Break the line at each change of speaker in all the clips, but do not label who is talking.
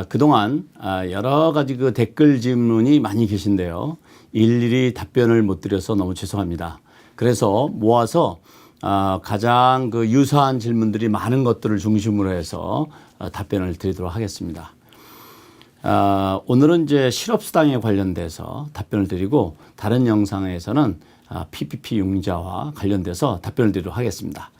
그동안 여러 가지 그 댓글 질문이 많이 계신데요. 일일이 답변을 못 드려서 너무 죄송합니다. 그래서 모아서 가장 그 유사한 질문들이 많은 것들을 중심으로 해서 답변을 드리도록 하겠습니다. 오늘은 이제 실업수당에 관련돼서 답변을 드리고 다른 영상에서는 PPP 융자와 관련돼서 답변을 드리도록 하겠습니다.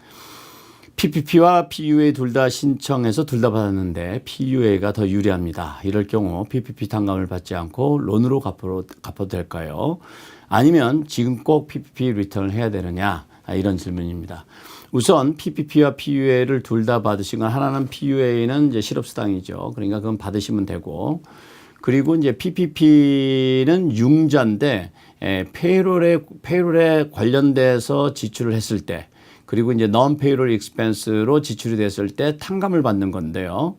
PPP와 PUA 둘 다 신청해서 둘 다 받았는데 PUA가 더 유리합니다. 이럴 경우 PPP 탕감을 받지 않고 론으로 갚아도 될까요? 아니면 지금 꼭 PPP 리턴을 해야 되느냐? 이런 질문입니다. 우선 PPP와 PUA를 둘 다 받으신 건 하나는 PUA는 이제 실업수당이죠. 그러니까 그건 받으시면 되고, 그리고 이제 PPP는 융자인데 페이롤에 관련돼서 지출을 했을 때, 그리고 이제 non payroll expense로 지출이 됐을 때 탕감을 받는 건데요.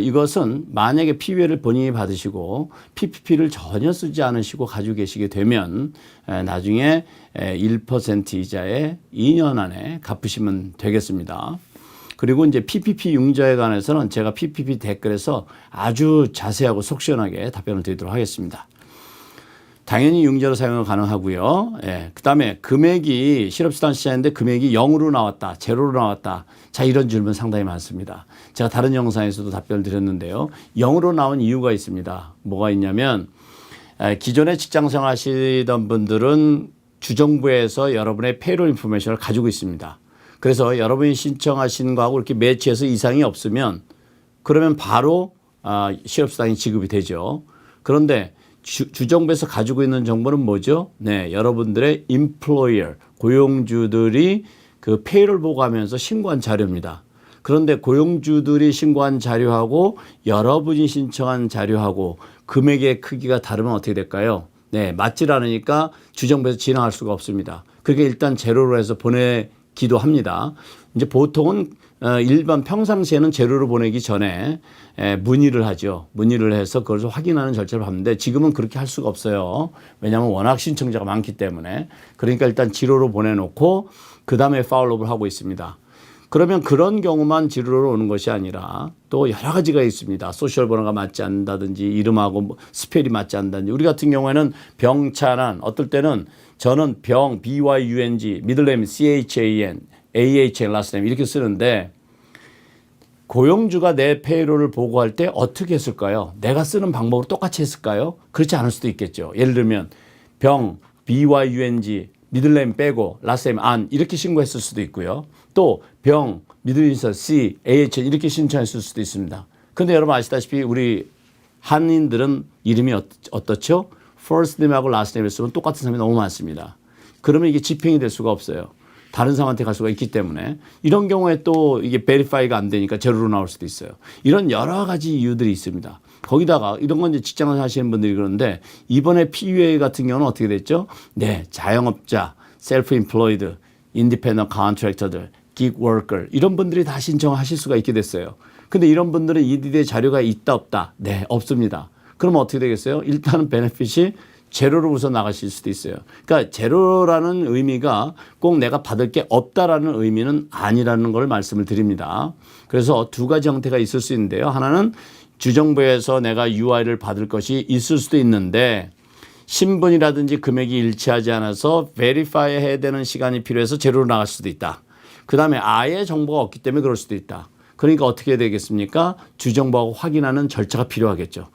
이것은 만약에 PUA를 본인이 받으시고 PPP를 전혀 쓰지 않으시고 가지고 계시게 되면 나중에 1% 이자에 2년 안에 갚으시면 되겠습니다. 그리고 이제 PPP 융자에 관해서는 제가 PPP 댓글에서 아주 자세하고 속 시원하게 답변을 드리도록 하겠습니다. 당연히 융자로 사용은 가능하고요. 그 다음에 금액이 실업수당 시장인데 금액이 0으로 나왔다, 제로로 나왔다. 자, 이런 질문 상당히 많습니다. 제가 다른 영상에서도 답변을 드렸는데요. 0으로 나온 이유가 있습니다. 뭐가 있냐면 기존에 직장생활 하시던 분들은 주정부에서 여러분의 페이롤 인포메이션을 가지고 있습니다. 그래서 여러분이 신청하신 거하고 이렇게 매치해서 이상이 없으면 그러면 바로 실업수당이 지급이 되죠. 그런데 주정부에서 가지고 있는 정보는 뭐죠? 네, 여러분들의 employer, 고용주들이 그 페이를 보고하면서 신고한 자료입니다. 그런데 고용주들이 신고한 자료하고 여러분이 신청한 자료하고 금액의 크기가 다르면 어떻게 될까요? 네, 맞질 않으니까 주정부에서 진행할 수가 없습니다. 그게 일단 제로로 해서 보내기도 합니다. 이제 보통은 일반 평상시에는 제로로 보내기 전에 문의를 하죠. 문의를 해서 그걸 확인하는 절차를 밟는데 지금은 그렇게 할 수가 없어요. 왜냐하면 워낙 신청자가 많기 때문에. 그러니까 일단 지로로 보내놓고 그 다음에 파울업을 하고 있습니다. 그러면 그런 경우만 지로로 오는 것이 아니라 또 여러 가지가 있습니다. 소셜 번호가 맞지 않는다든지 이름하고 스펠이 맞지 않는다든지. 우리 같은 경우에는 병찬한, 어떨 때는 저는 병, BYUNG, 미들네임 CHAN, AHN, 라스트네임 이렇게 쓰는데 고용주가 내 페이롤을 보고할 때 어떻게 했을까요? 내가 쓰는 방법으로 똑같이 했을까요? 그렇지 않을 수도 있겠죠. 예를 들면 병, BYUNG, 미들네임 빼고 라스트네임 안 이렇게 신고했을 수도 있고요. 또 병, 미들네임 C, AHN 이렇게 신청했을 수도 있습니다. 그런데 여러분 아시다시피 우리 한인들은 이름이 어떻죠? first name하고 last name을 쓰면 똑같은 사람이 너무 많습니다. 그러면 이게 집행이 될 수가 없어요. 다른 사람한테 갈 수가 있기 때문에 이런 경우에 또 이게 베리파이가 안 되니까 제로로 나올 수도 있어요. 이런 여러 가지 이유들이 있습니다. 거기다가 이런 건 이제 직장을 하시는 분들이 그러는데 이번에 PUA 같은 경우는 어떻게 됐죠? 네, 자영업자, self-employed, independent contractor들, gig worker 이런 분들이 다 신청하실 수가 있게 됐어요. 근데 이런 분들은 EDD의 자료가 있다 없다? 네, 없습니다. 그러면 어떻게 되겠어요? 일단은 베네핏이 제로로 우선 나가실 수도 있어요. 그러니까 제로라는 의미가 꼭 내가 받을 게 없다라는 의미는 아니라는 걸 말씀을 드립니다. 그래서 두 가지 형태가 있을 수 있는데요. 하나는 주정부에서 내가 UI를 받을 것이 있을 수도 있는데 신분이라든지 금액이 일치하지 않아서 베리파이 해야 되는 시간이 필요해서 제로로 나갈 수도 있다. 그 다음에 아예 정보가 없기 때문에 그럴 수도 있다. 그러니까 어떻게 해야 되겠습니까? 주정부하고 확인하는 절차가 필요하겠죠.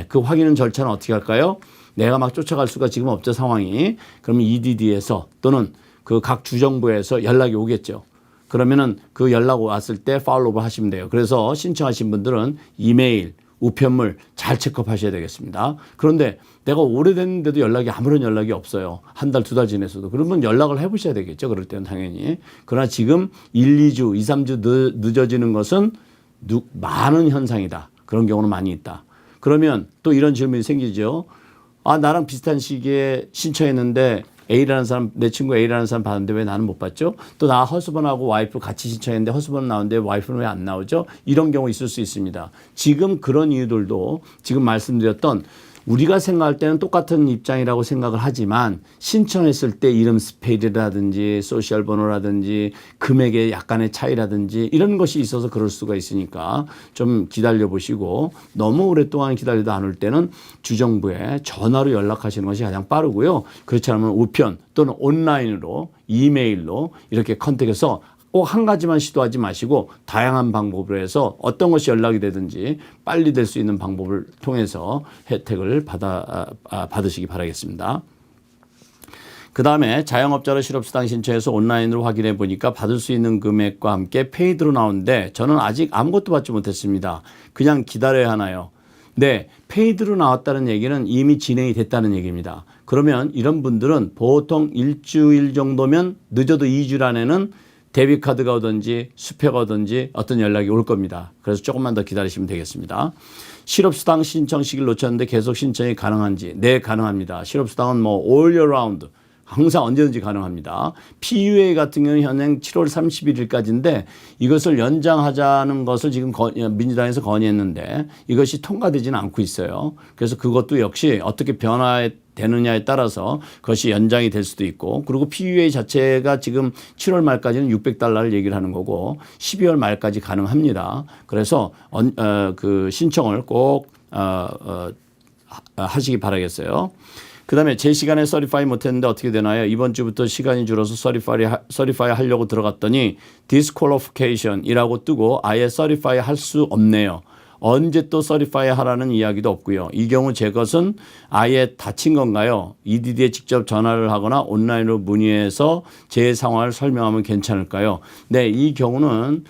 그 확인은 절차는 어떻게 할까요? 내가 막 쫓아갈 수가 지금 없죠, 상황이. 그러면 EDD에서 또는 그 각 주정부에서 연락이 오겠죠. 그러면은 그 연락 왔을 때 팔로우를 하시면 돼요. 그래서 신청하신 분들은 이메일, 우편물 잘 체크하셔야 되겠습니다. 그런데 내가 오래됐는데도 아무런 연락이 없어요. 한 달, 두 달 지내서도. 그러면 연락을 해보셔야 되겠죠. 그럴 때는 당연히. 그러나 지금 1, 2주, 2, 3주 늦어지는 것은 많은 현상이다. 그런 경우는 많이 있다. 그러면 또 이런 질문이 생기죠. 나랑 비슷한 시기에 신청했는데 A라는 사람, 내 친구 A라는 사람 받았는데 왜 나는 못 받죠? 또 나 허스번하고 와이프 같이 신청했는데 허스번은 나오는데 와이프는 왜 안 나오죠? 이런 경우 있을 수 있습니다. 지금 그런 이유들도 지금 말씀드렸던 우리가 생각할 때는 똑같은 입장이라고 생각을 하지만 신청했을 때 이름 스펠이라든지 소셜 번호라든지 금액의 약간의 차이라든지 이런 것이 있어서 그럴 수가 있으니까 좀 기다려 보시고 너무 오랫동안 기다리다 않을 때는 주정부에 전화로 연락하시는 것이 가장 빠르고요. 그렇지 않으면 우편 또는 온라인으로 이메일로 이렇게 컨택해서 꼭 한 가지만 시도하지 마시고 다양한 방법으로 해서 어떤 것이 연락이 되든지 빨리 될 수 있는 방법을 통해서 혜택을 받으시기 바라겠습니다. 그 다음에 자영업자로 실업수당 신청해서 온라인으로 확인해 보니까 받을 수 있는 금액과 함께 페이드로 나오는데 저는 아직 아무것도 받지 못했습니다. 그냥 기다려야 하나요? 네, 페이드로 나왔다는 얘기는 이미 진행이 됐다는 얘기입니다. 그러면 이런 분들은 보통 일주일 정도면 늦어도 2주일 안에는 데비카드가 오든지 수표가 오든지 어떤 연락이 올 겁니다. 그래서 조금만 더 기다리시면 되겠습니다. 실업수당 신청 시기를 놓쳤는데 계속 신청이 가능한지? 네, 가능합니다. 실업수당은 뭐 all year round 항상 언제든지 가능합니다. PUA 같은 경우는 현행 7월 31일까지인데 이것을 연장하자는 것을 지금 민주당에서 건의했는데 이것이 통과되지는 않고 있어요. 그래서 그것도 역시 어떻게 변화되느냐에 따라서 그것이 연장이 될 수도 있고 그리고 PUA 자체가 지금 7월 말까지는 $600를 얘기를 하는 거고 12월 말까지 가능합니다. 그래서 그 신청을 꼭 하시기 바라겠어요. 그 다음에 제 시간에 서리파이 못했는데 어떻게 되나요? 이번 주부터 시간이 줄어서 서리파이 하려고 들어갔더니 disqualification이라고 뜨고 아예 서리파이 할 수 없네요. 언제 또 서리파이 하라는 이야기도 없고요. 이 경우 제 것은 아예 다친 건가요? EDD에 직접 전화를 하거나 온라인으로 문의해서 제 상황을 설명하면 괜찮을까요? 네, 이 경우는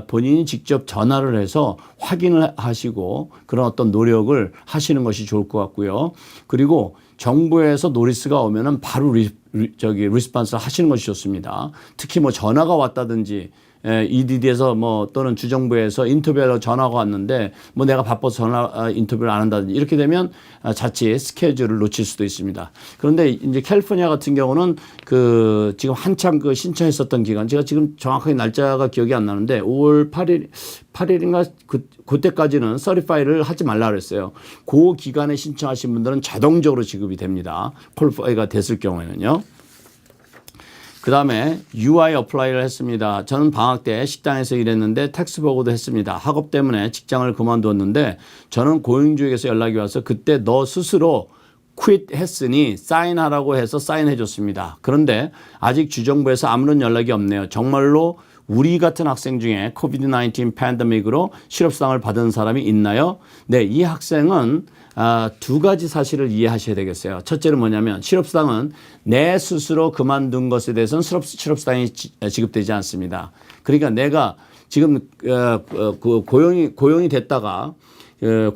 본인이 직접 전화를 해서 확인을 하시고 그런 어떤 노력을 하시는 것이 좋을 것 같고요. 그리고 정부에서 노리스가 오면은 바로 리스폰스를 하시는 것이 좋습니다. 특히 뭐 전화가 왔다든지 EDD에서 뭐 또는 주정부에서 인터뷰하러 전화가 왔는데 뭐 내가 바빠서 인터뷰를 안 한다든지 이렇게 되면 자칫 스케줄을 놓칠 수도 있습니다. 그런데 이제 캘리포니아 같은 경우는 그 지금 한참 그 신청했었던 기간 제가 지금 정확하게 날짜가 기억이 안 나는데 5월 8일인가 그때까지는 서리파이를 하지 말라 그랬어요. 그 기간에 신청하신 분들은 자동적으로 지급이 됩니다. 퀄리파이가 됐을 경우에는요. 그 다음에 UI 어플라이를 했습니다. 저는 방학 때 식당에서 일했는데 텍스 보고도 했습니다. 학업 때문에 직장을 그만두었는데 저는 고용주에게서 연락이 와서 그때 너 스스로 quit 했으니 사인하라고 해서 사인해 줬습니다. 그런데 아직 주정부에서 아무런 연락이 없네요. 정말로 우리 같은 학생 중에 코비드-19 팬데믹으로 실업수당을 받은 사람이 있나요? 네, 이 학생은 두 가지 사실을 이해하셔야 되겠어요. 첫째는 뭐냐면 실업수당은 내 스스로 그만둔 것에 대해서는 실업수당이 지급되지 않습니다. 그러니까 내가 지금 고용이 됐다가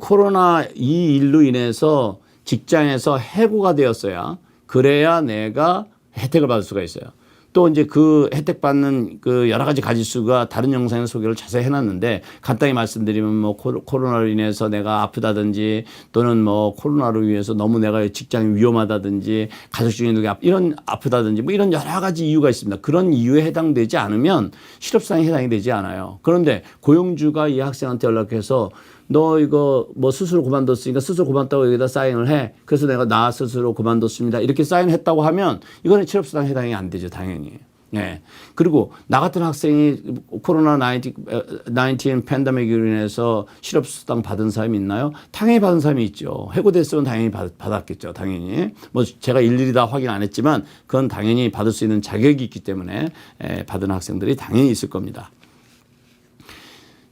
코로나 이 일로 인해서 직장에서 해고가 되었어야 그래야 내가 혜택을 받을 수가 있어요. 또 이제 그 혜택 받는 그 여러 가지 가지수가 다른 영상에 소개를 자세히 해놨는데 간단히 말씀드리면 뭐 코로나로 인해서 내가 아프다든지 또는 뭐 코로나로 인해서 너무 내가 직장이 위험하다든지 가족 중에 누가 이런 아프다든지 뭐 이런 여러 가지 이유가 있습니다. 그런 이유에 해당되지 않으면 실업수당에 해당이 되지 않아요. 그런데 고용주가 이 학생한테 연락해서 너 이거 뭐 스스로 그만뒀으니까 스스로 그만뒀다고 여기다 사인을 해. 그래서 내가 나 스스로 그만뒀습니다. 이렇게 사인했다고 하면 이거는 실업수당 해당이 안 되죠. 당연히. 예. 그리고 나 같은 학생이 코로나19 팬데믹으로 인해서 실업수당 받은 사람이 있나요? 당연히 받은 사람이 있죠. 해고됐으면 당연히 받았겠죠. 당연히. 뭐 제가 일일이 다 확인 안 했지만 그건 당연히 받을 수 있는 자격이 있기 때문에 받은 학생들이 당연히 있을 겁니다.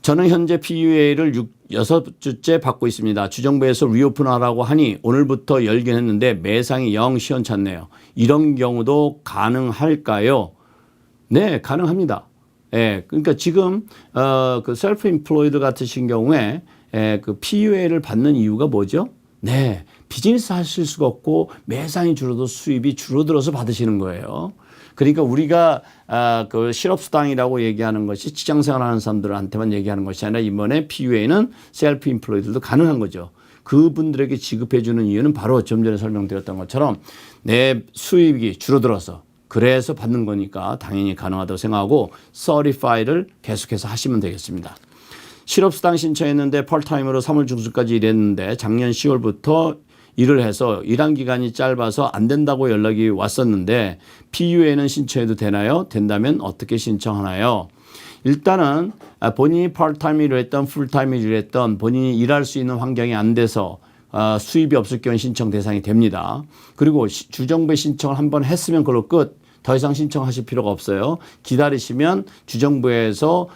저는 현재 PUA를 6주째 받고 있습니다. 주정부에서 리오픈하라고 하니 오늘부터 열긴 했는데 매상이 영 시원찮네요. 이런 경우도 가능할까요? 네, 가능합니다. 예, 그러니까 지금 그 셀프 임플로이드 같으신 경우에 그 PUA를 받는 이유가 뭐죠? 네, 비즈니스 하실 수가 없고 매상이 줄어도 수입이 줄어들어서 받으시는 거예요. 그러니까 우리가 그 실업수당이라고 얘기하는 것이 직장생활하는 사람들한테만 얘기하는 것이 아니라 이번에 PUA는 셀프 임플로이드도 가능한 거죠. 그분들에게 지급해 주는 이유는 바로 좀 전에 설명드렸던 것처럼 내 수입이 줄어들어서 그래서 받는 거니까 당연히 가능하다고 생각하고 서리파이를 계속해서 하시면 되겠습니다. 실업수당 신청했는데 펄타임으로 3월 중순까지 일했는데 작년 10월부터 일을 해서 일한 기간이 짧아서 안 된다고 연락이 왔었는데 PUA는 신청해도 되나요? 된다면 어떻게 신청하나요? 일단은 본인이 파트타임 일을 했던 풀타임 일을 했던 본인이 일할 수 있는 환경이 안 돼서 수입이 없을 경우 신청 대상이 됩니다. 그리고 주정부에 신청을 한번 했으면 그걸로 끝. 더 이상 신청하실 필요가 없어요. 기다리시면 주정부에서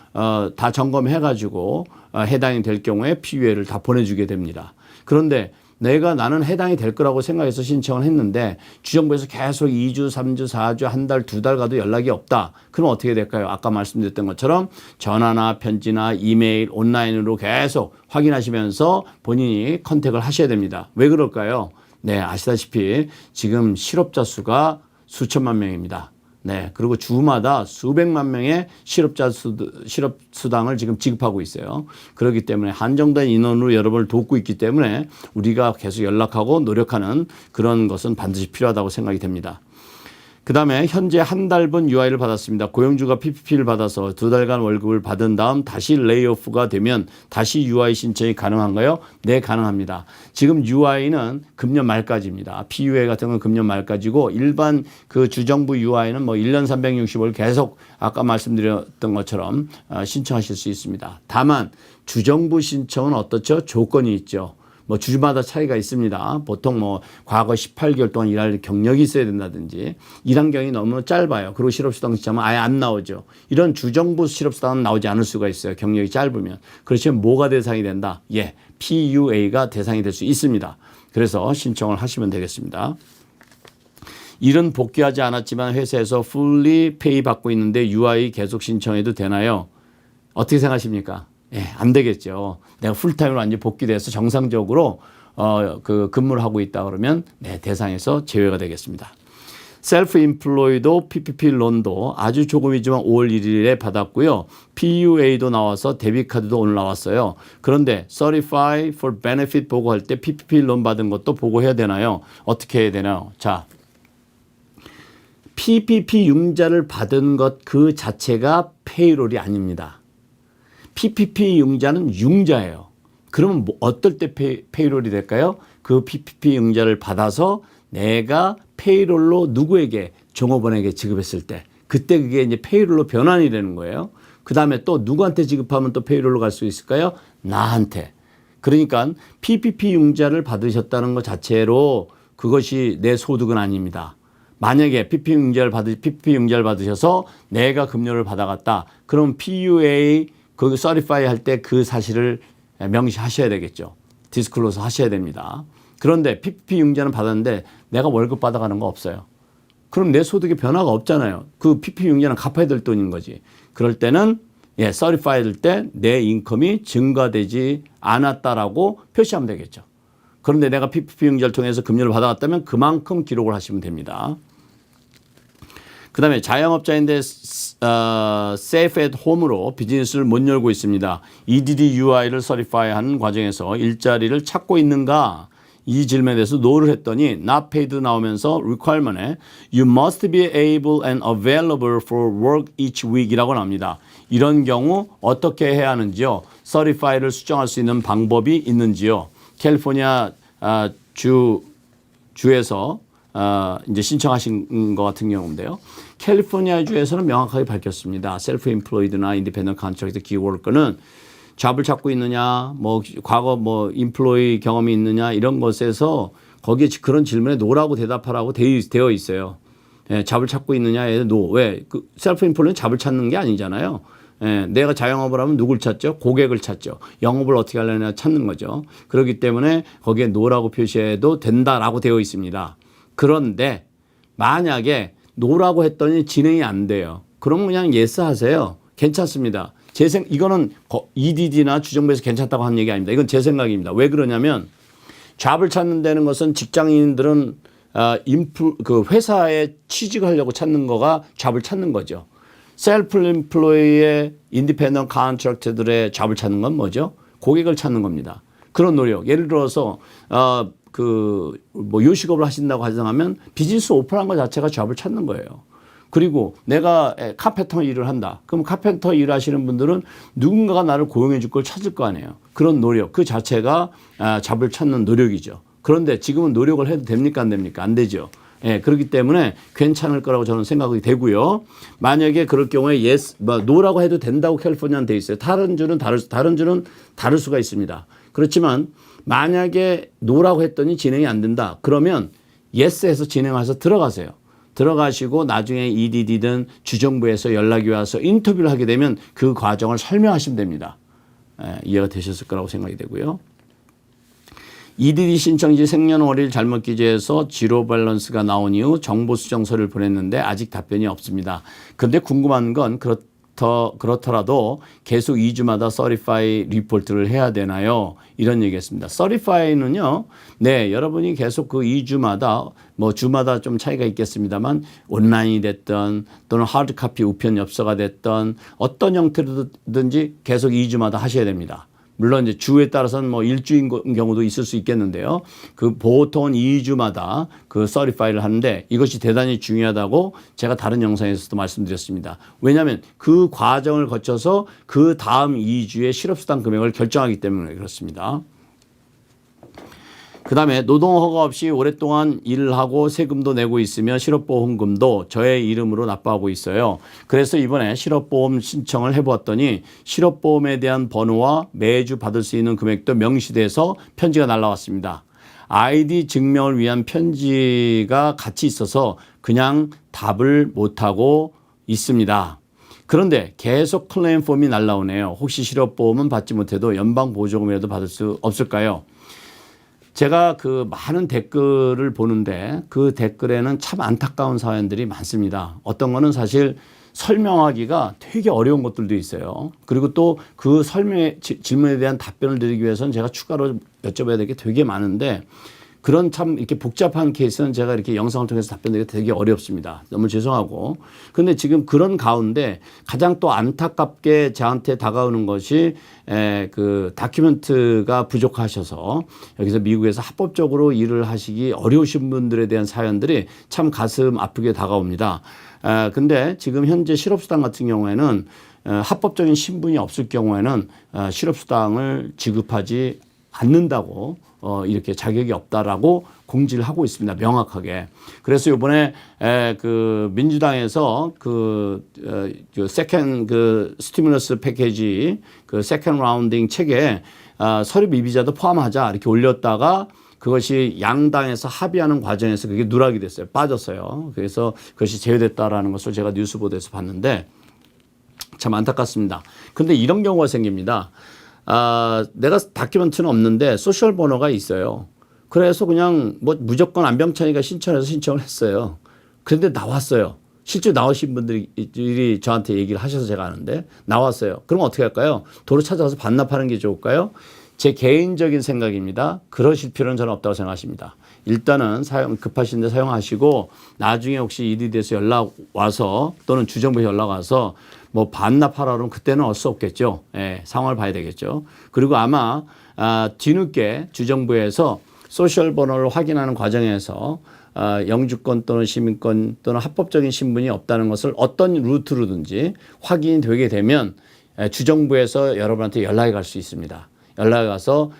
다 점검해가지고 해당이 될 경우에 PUA를 다 보내주게 됩니다. 그런데 나는 해당이 될 거라고 생각해서 신청을 했는데 주정부에서 계속 2주, 3주, 4주, 한 달, 2달 가도 연락이 없다. 그럼 어떻게 될까요? 아까 말씀드렸던 것처럼 전화나 편지나 이메일, 온라인으로 계속 확인하시면서 본인이 컨택을 하셔야 됩니다. 왜 그럴까요? 네, 아시다시피 지금 실업자 수가 수천만 명입니다. 네. 그리고 주마다 수백만 명의 실업수당을 지금 지급하고 있어요. 그렇기 때문에 한정된 인원으로 여러분을 돕고 있기 때문에 우리가 계속 연락하고 노력하는 그런 것은 반드시 필요하다고 생각이 됩니다. 그 다음에 현재 한 달분 UI를 받았습니다. 고용주가 PPP를 받아서 2달간 월급을 받은 다음 다시 레이오프가 되면 다시 UI 신청이 가능한가요? 네, 가능합니다. 지금 UI는 금년 말까지입니다. PUA 같은 건 금년 말까지고 일반 그 주정부 UI는 뭐 1년 365일 계속 아까 말씀드렸던 것처럼 신청하실 수 있습니다. 다만 주정부 신청은 어떻죠? 조건이 있죠. 뭐 주마다 차이가 있습니다. 보통 뭐 과거 18개월 동안 일할 경력이 있어야 된다든지 일한 경이 너무 짧아요. 그리고 실업수당 신청하면 아예 안 나오죠. 이런 주정부 실업수당은 나오지 않을 수가 있어요. 경력이 짧으면. 그렇지만 뭐가 대상이 된다? 예, PUA가 대상이 될 수 있습니다. 그래서 신청을 하시면 되겠습니다. 일은 복귀하지 않았지만 회사에서 fully pay 받고 있는데 UI 계속 신청해도 되나요? 어떻게 생각하십니까? 예, 안 되겠죠. 내가 풀타임으로 완전히 복귀돼서 정상적으로 그 근무를 하고 있다 그러면 네, 대상에서 제외가 되겠습니다. 셀프 인플로이도 PPP 론도 아주 조금이지만 5월 1일에 받았고요. PUA도 나와서 데비카드도 오늘 나왔어요. 그런데 Certify for Benefit 보고할 때 PPP 론 받은 것도 보고해야 되나요? 어떻게 해야 되나요? 자, PPP 융자를 받은 것 그 자체가 페이롤이 아닙니다. PPP 융자는 융자예요. 그러면 뭐 어떨 때 페이롤이 될까요? 그 PPP 융자를 받아서 내가 페이롤로 누구에게 종업원에게 지급했을 때 그때 그게 이제 페이롤로 변환이 되는 거예요. 그 다음에 또 누구한테 지급하면 또 페이롤로 갈 수 있을까요? 나한테. 그러니까 PPP 융자를 받으셨다는 것 자체로 그것이 내 소득은 아닙니다. 만약에 PPP 융자를 받으셔서 내가 급료를 받아갔다. 그럼 PUA 그 서티파이 할 때 그 사실을 명시하셔야 되겠죠. 디스클로스 하셔야 됩니다. 그런데 PPP 융자는 받았는데 내가 월급 받아가는 거 없어요. 그럼 내 소득에 변화가 없잖아요. 그 PPP 융자는 갚아야 될 돈인 거지. 그럴 때는 서티파이 할 때 내 인컴이 증가되지 않았다라고 표시하면 되겠죠. 그런데 내가 PPP 융자를 통해서 급료를 받아갔다면 그만큼 기록을 하시면 됩니다. 그 다음에 자영업자인데 safe at home으로 비즈니스를 못 열고 있습니다. EDD UI를 서티파이하는 과정에서 일자리를 찾고 있는가? 이 질문에 대해서 no를 했더니 not paid 나오면서 requirement에 you must be able and available for work each week 이라고 나옵니다. 이런 경우 어떻게 해야 하는지요? 서티파이를 수정할 수 있는 방법이 있는지요? 캘리포니아 주에서 이제 신청하신 것 같은 경우인데요. 캘리포니아 주에서는 명확하게 밝혔습니다. 셀프 인플로이드나 인디펜던트 컨트랙트 기업월거는 잡을 찾고 있느냐, 뭐 과거 뭐 인플로이 경험이 있느냐 이런 것에서 거기에 그런 질문에 노라고 대답하라고 되어 있어요. 예, 잡을 찾고 있느냐에 노. 왜? 그 셀프 인플로이는 잡을 찾는 게 아니잖아요. 예, 내가 자영업을 하면 누굴 찾죠? 고객을 찾죠. 영업을 어떻게 하려냐 찾는 거죠. 그렇기 때문에 거기에 노라고 표시해도 된다라고 되어 있습니다. 그런데 만약에 노라고 했더니 진행이 안 돼요. 그럼 그냥 예스 하세요. 괜찮습니다. 이거는 EDD나 주정부에서 괜찮다고 하는 얘기 아닙니다. 이건 제 생각입니다. 왜 그러냐면 잡을 찾는다는 것은 직장인들은 그 회사에 취직하려고 찾는 거가 잡을 찾는 거죠. 셀프 인플로이의 인디펜던트 컨트랙터들의 잡을 찾는 건 뭐죠? 고객을 찾는 겁니다. 그런 노력. 예를 들어서 뭐 요식업을 하신다고 가정하면 비즈니스 오픈한 것 자체가 잡을 찾는 거예요. 그리고 내가 카펜터 일을 한다. 그럼 카펜터 일을 하시는 분들은 누군가가 나를 고용해 줄 걸 찾을 거 아니에요. 그런 노력, 그 자체가 잡을 찾는 노력이죠. 그런데 지금은 노력을 해도 됩니까? 안 됩니까? 안 되죠. 예, 그렇기 때문에 괜찮을 거라고 저는 생각이 되고요. 만약에 그럴 경우에 yes, no라고 해도 된다고 캘리포니아는 돼 있어요. 다른 주는 다를 수가 있습니다. 그렇지만 만약에 no라고 했더니 진행이 안 된다. 그러면 yes해서 진행해서 들어가세요. 들어가시고 나중에 EDD든 주정부에서 연락이 와서 인터뷰를 하게 되면 그 과정을 설명하시면 됩니다. 예, 이해가 되셨을 거라고 생각이 되고요. EDD 신청지 생년월일 잘못 기재해서 지로 밸런스가 나온 이후 정보 수정서를 보냈는데 아직 답변이 없습니다. 그런데 궁금한 건 그렇더라도 계속 2주마다 Certify 리포트를 해야 되나요? 이런 얘기했습니다. Certify는요, 네, 여러분이 계속 그 2주마다 뭐 주마다 좀 차이가 있겠습니다만 온라인이 됐던 또는 하드카피 우편 엽서가 됐던 어떤 형태로든지 계속 2주마다 하셔야 됩니다. 물론 이제 주에 따라서는 뭐 일주인 경우도 있을 수 있겠는데요. 그 보통은 2주마다 그 서리파이를 하는데 이것이 대단히 중요하다고 제가 다른 영상에서도 말씀드렸습니다. 왜냐하면 그 과정을 거쳐서 그 다음 2주의 실업수당 금액을 결정하기 때문에 그렇습니다. 그 다음에 노동허가 없이 오랫동안 일을 하고 세금도 내고 있으며 실업보험금도 저의 이름으로 납부하고 있어요. 그래서 이번에 실업보험 신청을 해보았더니 실업보험에 대한 번호와 매주 받을 수 있는 금액도 명시돼서 편지가 날라왔습니다. 아이디 증명을 위한 편지가 같이 있어서 그냥 답을 못하고 있습니다. 그런데 계속 클레임 폼이 날라오네요. 혹시 실업보험은 받지 못해도 연방보조금이라도 받을 수 없을까요? 제가 그 많은 댓글을 보는데 그 댓글에는 참 안타까운 사연들이 많습니다. 어떤 거는 사실 설명하기가 되게 어려운 것들도 있어요. 그리고 또 그 질문에 대한 답변을 드리기 위해서는 제가 추가로 여쭤봐야 될 게 되게 많은데 그런 참 이렇게 복잡한 케이스는 제가 이렇게 영상을 통해서 답변드리기가 되게 어렵습니다. 너무 죄송하고. 그런데 지금 그런 가운데 가장 또 안타깝게 저한테 다가오는 것이 그 다큐멘트가 부족하셔서 여기서 미국에서 합법적으로 일을 하시기 어려우신 분들에 대한 사연들이 참 가슴 아프게 다가옵니다. 근데 지금 현재 실업수당 같은 경우에는 합법적인 신분이 없을 경우에는 실업수당을 지급하지 않는다고 이렇게 자격이 없다라고 공지를 하고 있습니다. 명확하게. 그래서 이번에 그 민주당에서 세컨 스티뮬러스 패키지 세컨 라운딩 책에 서류 미비자도 포함하자 이렇게 올렸다가 그것이 양당에서 합의하는 과정에서 그게 누락이 됐어요. 빠졌어요. 그래서 그것이 제외됐다라는 것을 제가 뉴스 보도에서 봤는데 참 안타깝습니다. 그런데 이런 경우가 생깁니다. 내가 다큐멘트는 없는데 소셜 번호가 있어요. 그래서 그냥 뭐 무조건 안병찬이가 신청해서 신청을 했어요. 그런데 나왔어요. 실제 나오신 분들이 저한테 얘기를 하셔서 제가 아는데 나왔어요. 그럼 어떻게 할까요? 도로 찾아가서 반납하는 게 좋을까요? 제 개인적인 생각입니다. 그러실 필요는 저는 없다고 생각하십니다. 일단은 급하신데 사용하시고 나중에 혹시 EDD에서 연락 와서 또는 주정부에 연락 와서 뭐 반납하라 그러면 그때는 어쩔 수 없겠죠. 예, 상황을 봐야 되겠죠. 그리고 아마 뒤늦게 주정부에서 소셜 번호를 확인하는 과정에서 영주권 또는 시민권 또는 합법적인 신분이 없다는 것을 어떤 루트로든지 확인이 되게 되면 주정부에서 여러분한테 연락이 갈 수 있습니다. 연락이 가서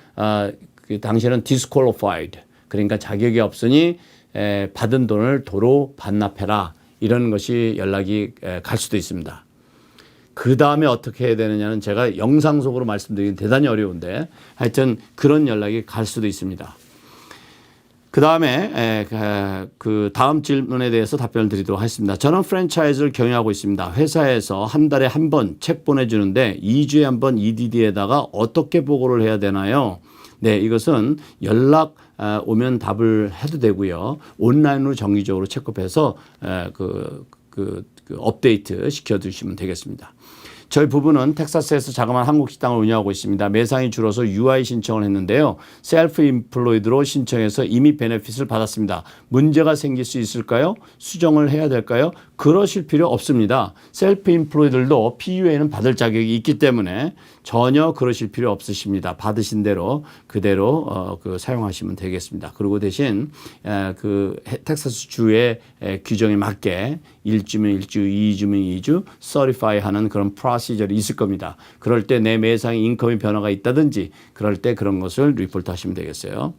당신은 disqualified 그러니까 자격이 없으니 받은 돈을 도로 반납해라 이런 것이 연락이 갈 수도 있습니다. 그 다음에 어떻게 해야 되느냐는 제가 영상 속으로 말씀드리긴 대단히 어려운데 하여튼 그런 연락이 갈 수도 있습니다. 그 다음에 그 다음 질문에 대해서 답변을 드리도록 하겠습니다. 저는 프랜차이즈를 경영하고 있습니다. 회사에서 한 달에 한 번 책 보내주는데 2주에 한 번 EDD에다가 어떻게 보고를 해야 되나요? 네, 이것은 연락 오면 답을 해도 되고요. 온라인으로 정기적으로 체크해서 업데이트 시켜두시면 되겠습니다. 저희 부부는 텍사스에서 자그마한 한국 식당을 운영하고 있습니다. 매상이 줄어서 UI 신청을 했는데요. 셀프 인플로이드로 신청해서 이미 베네핏을 받았습니다. 문제가 생길 수 있을까요? 수정을 해야 될까요? 그러실 필요 없습니다. 셀프 인플로이드들도 PUA는 받을 자격이 있기 때문에 전혀 그러실 필요 없으십니다. 받으신 대로 그대로 사용하시면 되겠습니다. 그리고 대신 텍사스 주의 규정에 맞게 1주면 1주, 2주면 2주 서리파이 하는 그런 프로시저가 있을 겁니다. 그럴 때 내 매상의 인컴의 변화가 있다든지 그럴 때 그런 것을 리포트 하시면 되겠어요.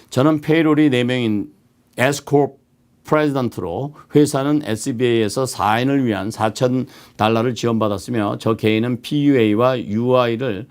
저는 페이롤이 4명인 Scorp 프레지던트로 회사는 SBA에서 4인을 위한 $4,000를 지원받았으며 저 개인은 PUA와 UI를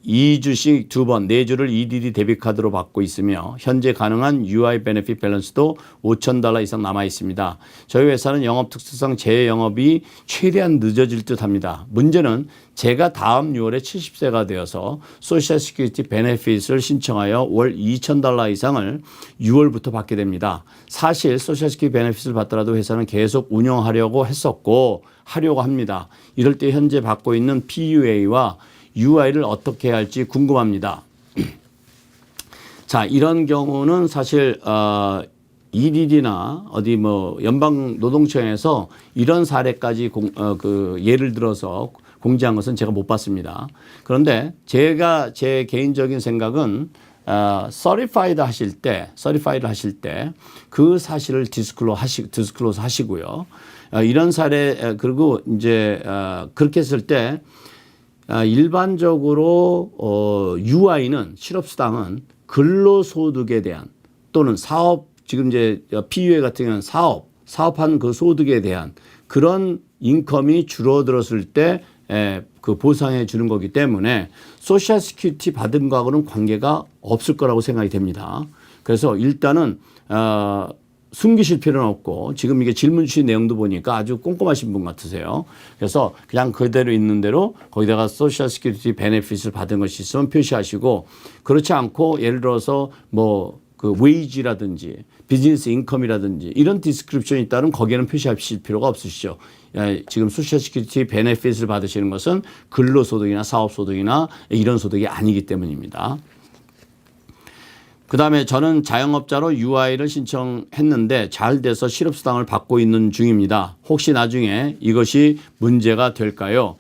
2주씩 2번, 4주를 EDD 데비카드로 받고 있으며 현재 가능한 UI 베네핏 밸런스도 $5,000 이상 남아 있습니다. 저희 회사는 영업 특수상 재영업이 최대한 늦어질 듯 합니다. 문제는 제가 다음 6월에 70세가 되어서 소셜 시큐리티 베네핏을 신청하여 월 $2,000 이상을 6월부터 받게 됩니다. 사실 소셜 시큐리티 베네핏을 받더라도 회사는 계속 운영하려고 했었고 하려고 합니다. 이럴 때 현재 받고 있는 PUA와 UI를 어떻게 해야 할지 궁금합니다. 자, 이런 경우는 사실 EDD나 어디 뭐 연방노동청에서 이런 사례까지 예를 들어서 공지한 것은 제가 못 봤습니다. 그런데 제가 제 개인적인 생각은 서리파이드 하실 때 그 사실을 디스클로즈 하시고요. 이런 사례 그리고 이제 그렇게 했을 때 일반적으로 UI는 실업수당은 근로소득에 대한 또는 사업 지금 이제 PUA 같은 경우는 사업한 그 소득에 대한 그런 인컴이 줄어들었을 때 그 보상해 주는 거기 때문에 소셜 시큐리티 받은 거하고는 관계가 없을 거라고 생각이 됩니다. 그래서 일단은 숨기실 필요는 없고 지금 이게 질문 주신 내용도 보니까 아주 꼼꼼하신 분 같으세요. 그래서 그냥 그대로 있는 대로 거기다가 소셜 시큐리티 베네핏을 받은 것이 있으면 표시하시고 그렇지 않고 예를 들어서 뭐 그 웨이지라든지 비즈니스 인컴이라든지 이런 디스크립션이 있다면 거기에는 표시하실 필요가 없으시죠. 지금 소셜 시큐리티 베네핏을 받으시는 것은 근로소득이나 사업소득이나 이런 소득이 아니기 때문입니다. 그다음에 저는 자영업자로 UI를 신청했는데 잘 돼서 실업수당을 받고 있는 중입니다. 혹시 나중에 이것이 문제가 될까요?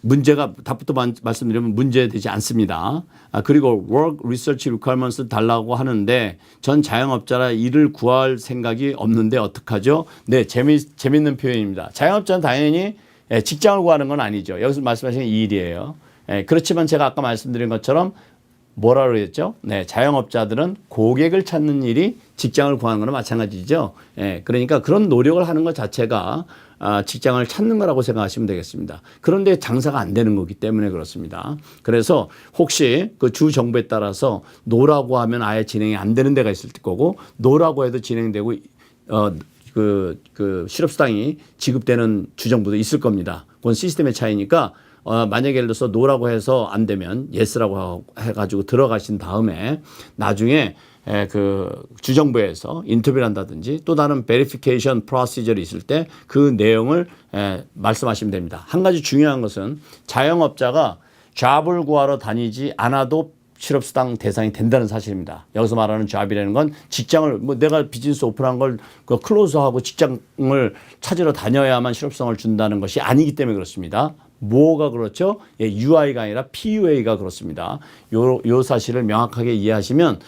문제가 답부터 말씀드리면 문제되지 않습니다. 그리고 work research requirements 달라고 하는데 전 자영업자라 일을 구할 생각이 없는데 어떡하죠? 네, 재밌는 표현입니다. 자영업자는 당연히 직장을 구하는 건 아니죠. 여기서 말씀하시는 이 일이에요. 그렇지만 제가 아까 말씀드린 것처럼 뭐라 그랬죠? 네, 자영업자들은 고객을 찾는 일이 직장을 구하는 거나 마찬가지죠. 그러니까 그런 노력을 하는 것 자체가 직장을 찾는 거라고 생각하시면 되겠습니다. 그런데 장사가 안 되는 거기 때문에 그렇습니다. 그래서 혹시 그 주 정부에 따라서 노라고 하면 아예 진행이 안 되는 데가 있을 거고 노라고 해도 진행되고 그 실업수당이 지급되는 주정부도 있을 겁니다. 그건 시스템의 차이니까 만약에 예를 들어서 노라고 해서 안 되면 예스라고 해가지고 들어가신 다음에 나중에 그 주정부에서 인터뷰를 한다든지 또 다른 베리피케이션 프로시저를 있을 때 그 내용을 말씀하시면 됩니다. 한 가지 중요한 것은 자영업자가 잡을 구하러 다니지 않아도 실업수당 대상이 된다는 사실입니다. 여기서 말하는 잡이라는 건 직장을 뭐 내가 비즈니스 오픈한 걸 클로즈하고 직장을 찾으러 다녀야만 실업수당을 준다는 것이 아니기 때문에 그렇습니다. 뭐가 그렇죠? UI가 아니라 PUA가 그렇습니다. 요 사실을 명확하게 이해하시면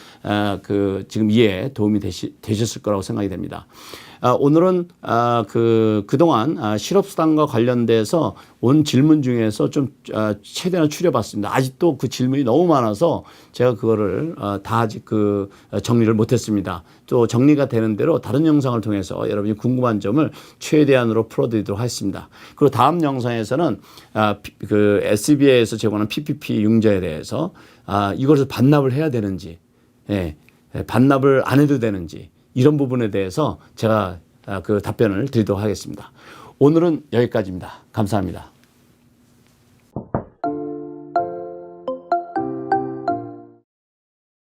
지금 이해에 도움이 되셨을 거라고 생각이 됩니다. 오늘은 그동안 실업수당과 관련돼서 온 질문 중에서 좀 최대한 추려봤습니다. 아직도 그 질문이 너무 많아서 제가 그거를 다 아직 정리를 못했습니다. 또 정리가 되는 대로 다른 영상을 통해서 여러분이 궁금한 점을 최대한으로 풀어드리도록 하겠습니다. 그리고 다음 영상에서는 그 SBA에서 제공하는 PPP 융자에 대해서 이것을 반납을 해야 되는지, 반납을 안 해도 되는지 이런 부분에 대해서 제가 그 답변을 드리도록 하겠습니다. 오늘은 여기까지입니다. 감사합니다.